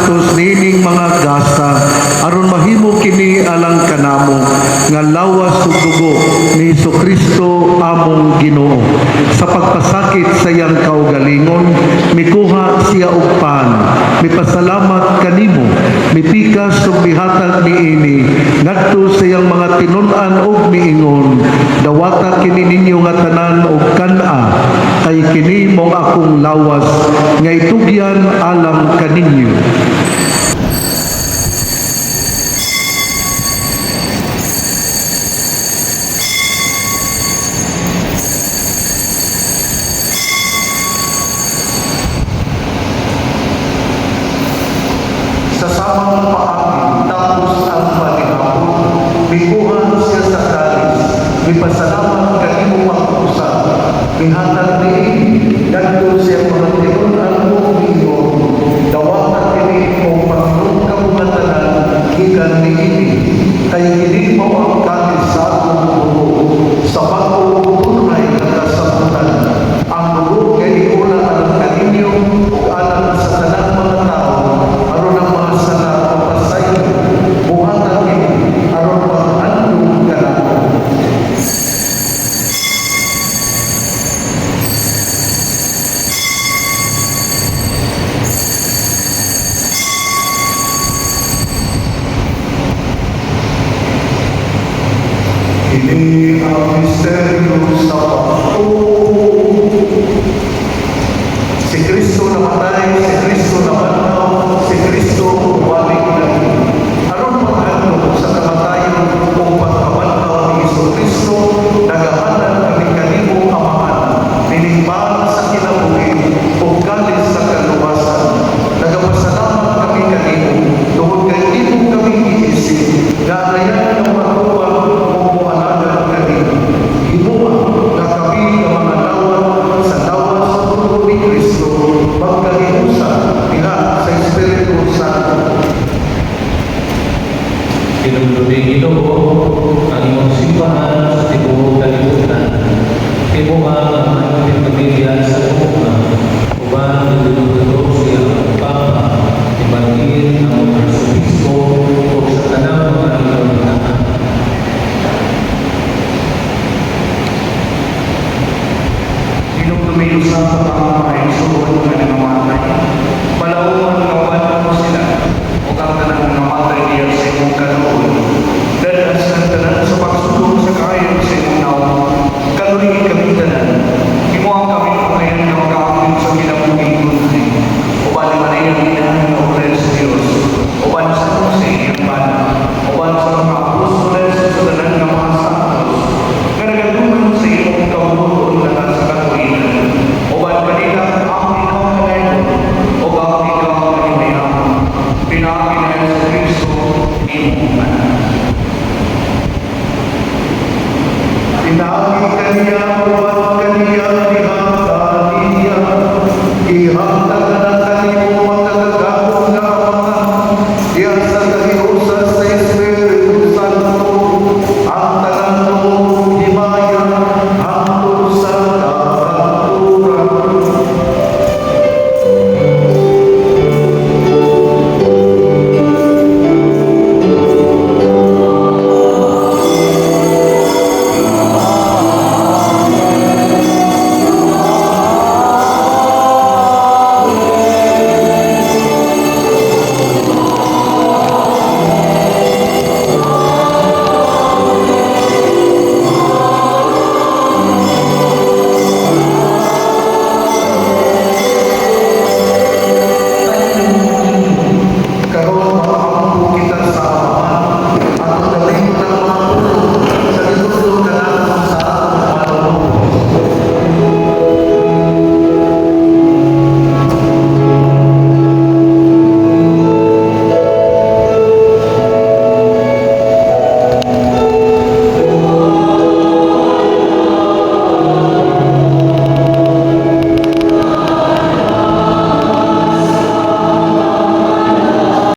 ngadtos nining mga gasa aron mahimo kini alang kanamo nga lawas ug dugo ni Jesucristo among Ginoo. Sa pagpasakit sa iyang kaugalingon mikuha siya og pan, mipasalamat kanimo, mipikas ug mihatag niini ngadto sa iyang mga tinun-an ug miingon, dawata kini ninyo nga tanan og kana kay kini mong akong lawas nga itugyan alang kaninyo. Sa samang paagi tapos ang panihapon, mikuha siya sa kalis, mipasalamat kanimo pag-usap, mihatag niini ngadto siya mga tinun-an ug miingon, dawata kini mong Panginoon kabungatanan gikan niini kay kini mao ang kalis sa akong dugo sa bag-o tunay nga kasabutan. Ang dugo kay una alang kaninyo ug alang sa tanang mga tao aron ang mga sala mapasayon buhatag kini aron pag-andong kanako. Ini ang misteryo sa pagtuo